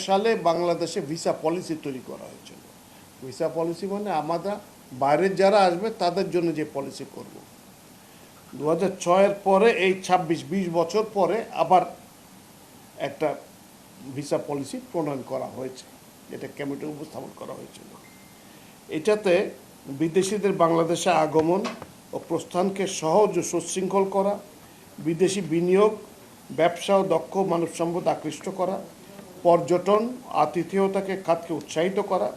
সালে বাংলাদেশে visa policy তৈরি করা হয়েছিল। ভিসা পলিসি মানে আমরা বাইরের যারা আসবে তাদের জন্য যে পলিসি করব। 2006-এর পরে এই 26-20 বছর পরে আবার একটা ভিসা পলিসি প্রণয়ন করা হয়েছে, যেটা ক্যাবিনেটে উপস্থাপন করা হয়েছিল। এটাতে বিদেশিদের বাংলাদেশে আগমন ও প্রস্থানকে সহজ ও সুশৃঙ্খল করা, বিদেশি বিনিয়োগ, ব্যবসা ও দক্ষ মানব সম্পদ আকৃষ্ট করা, পর্যটন আতিথেয়তাকে খাতকে উৎসাহিত করা,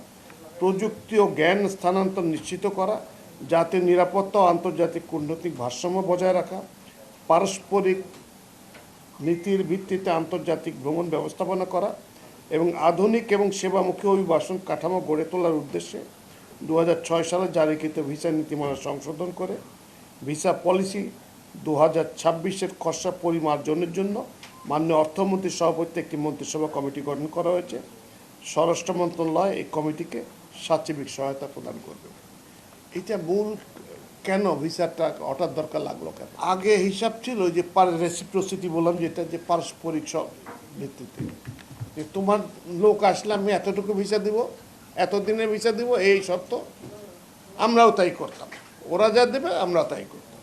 প্রযুক্তি ও জ্ঞান স্থানান্তর নিশ্চিত করা, জাতীয় নিরাপত্তা ও আন্তর্জাতিক কূটনৈতিক ভারসাম্য বজায় রাখা, পারস্পরিক নীতির ভিত্তিতে আন্তর্জাতিক ভ্রমণ ব্যবস্থাপনা করা এবং আধুনিক এবং সেবামুখী অভিবাসন কাঠামো গড়ে তোলার উদ্দেশ্যে 2006 সালে জারিকৃত ভিসা নীতিমালা সংশোধন করে ভিসা পলিসি 2026-এর খসড়া পরিমার্জনের জন্য মাননীয় অর্থমন্ত্রীর সভাপতিত্বে একটি মন্ত্রিসভা কমিটি গঠন করা হয়েছে। স্বরাষ্ট্র মন্ত্রণালয় এই কমিটিকে সাচিবিক সহায়তা প্রদান করবে। এটা মূল কেন ভিসাটা হঠাৎ দরকার লাগলো কেন? আগে হিসাব ছিল যে রেসিপ্রোসিটি বললাম, যেটা যে পারস্পরিক সব ভিত্তিতে, যে তোমার লোক আসলে আমি এতটুকু ভিসা দিব, এতদিনের ভিসা দিব, এই শর্ত। আমরাও তাই করতাম, ওরা যা দেবে আমরা তাই করতাম।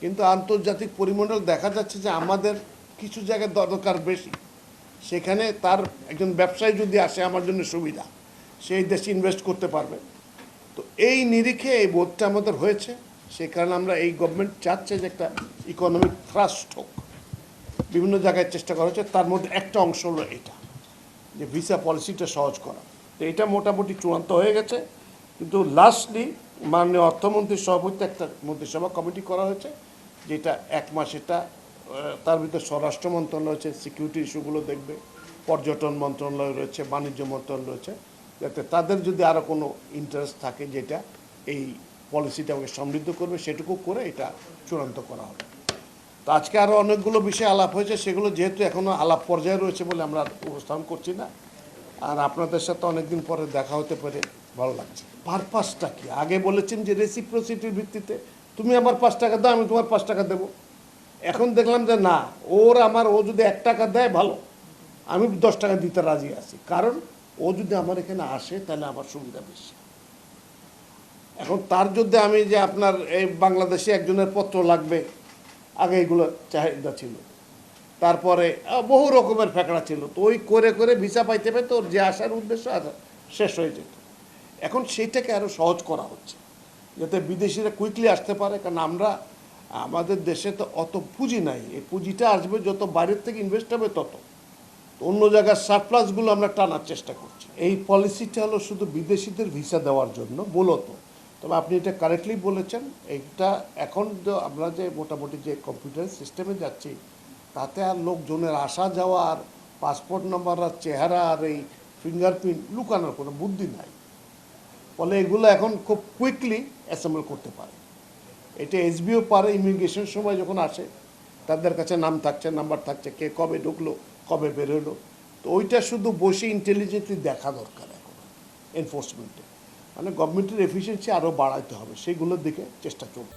কিন্তু আন্তর্জাতিক পরিমণ্ডল দেখা যাচ্ছে যে আমাদের কিছু জায়গায় দরকার বেশি, সেখানে তার একজন ব্যবসায়ী যদি আসে আমার জন্য সুবিধা, সেই দেশে ইনভেস্ট করতে পারবে। তো এই নিরিখে এই বোধটা আমাদের হয়েছে। সেই কারণে আমরা এই গভর্নমেন্ট চাচ্ছে যে একটা ইকোনমিক থ্রাস্ট হোক, বিভিন্ন জায়গায় চেষ্টা করা হচ্ছে। তার মধ্যে একটা অংশ হলো এটা, যে ভিসা পলিসিটা সহজ করা। তো এটা মোটামুটি চূড়ান্ত হয়ে গেছে, কিন্তু লাস্টলি মাননীয় অর্থমন্ত্রীর সভাপতিত্বে একটা মন্ত্রিসভা কমিটি করা হয়েছে, যেটা 1 মাস এটা তার ভিতরে স্বরাষ্ট্র মন্ত্রণালয় রয়েছে, সিকিউরিটি ইস্যুগুলো দেখবে, পর্যটন মন্ত্রণালয় রয়েছে, বাণিজ্য মন্ত্রণালয় রয়েছে, যাতে তাদের যদি আরও কোনো ইন্টারেস্ট থাকে যেটা এই পলিসিটাকে সমৃদ্ধ করবে, সেটুকু করে এটা চূড়ান্ত করা হবে। তো আজকে আরও অনেকগুলো বিষয় আলাপ হয়েছে, সেগুলো যেহেতু এখনও আলাপ পর্যায়ে রয়েছে বলে আমরা উপস্থাপন করছি না। আর আপনাদের সাথে অনেকদিন পরে দেখা হতে পারে, ভালো লাগছে। পারপাসটা কি? আগে বলেছেন যে রেসিপ্রোসিটির ভিত্তিতে তুমি আমার 5 টাকা দাও, আমি তোমার 5 টাকা দেবো। এখন দেখলাম যে না, ও যদি 1 টাকা দেয় ভালো, আমি 10 টাকা দিতে রাজি আছি, কারণ ও যদি আমার এখানে আসে তাহলে আমার সুবিধা বেশি। এখন তার যদি আমি যে আপনার এই বাংলাদেশে একজনের পত্র লাগবে, আগে এগুলো চাহিদা ছিল, তারপরে বহু রকমের ফ্যাকড়া ছিল, তো ওই করে করে ভিসা পাইতে পাইতে ওর যে আসার উদ্দেশ্য শেষ হয়ে যেত। এখন সেইটাকে আরও সহজ করা হচ্ছে, যাতে বিদেশিরা কুইকলি আসতে পারে। কারণ আমাদের দেশে তো অত পুঁজি নাই, এই পুঁজিটা আসবে যত বাইরের থেকে ইনভেস্ট হবে তত। অন্য জায়গার সারপ্লাসগুলো আমরা টানার চেষ্টা করছি। এই পলিসিটা হলো শুধু বিদেশিদের ভিসা দেওয়ার জন্য মূলত। তবে আপনি এটা কারেক্টলি বলেছেন, এইটা এখন আমরা যে মোটামুটি যে কম্পিউটার সিস্টেমে যাচ্ছি, তাতে আর লোকজনের আসা যাওয়া আর পাসপোর্ট নাম্বার আর চেহারা আর এই ফিঙ্গারপ্রিন্ট লুকানোর কোনো বুদ্ধি নাই, ফলে এগুলো এখন খুব কুইকলি অ্যাসেম্বল করতে পারে। এটা এসবিও পারে, ইমিগ্রেশন সময় যখন আসে তাদের কাছে নাম থাকছে, নাম্বার থাকছে, কে কবে ঢুকলো, কবে বেরোলো। তো ওইটা শুধু বসে ইন্টেলিজেন্টলি দেখা দরকার এখন এনফোর্সমেন্টে। মানে গভর্নমেন্টের এফিসিয়েন্সি আরও বাড়াইতে হবে, সেইগুলোর দিকে চেষ্টা চলবে।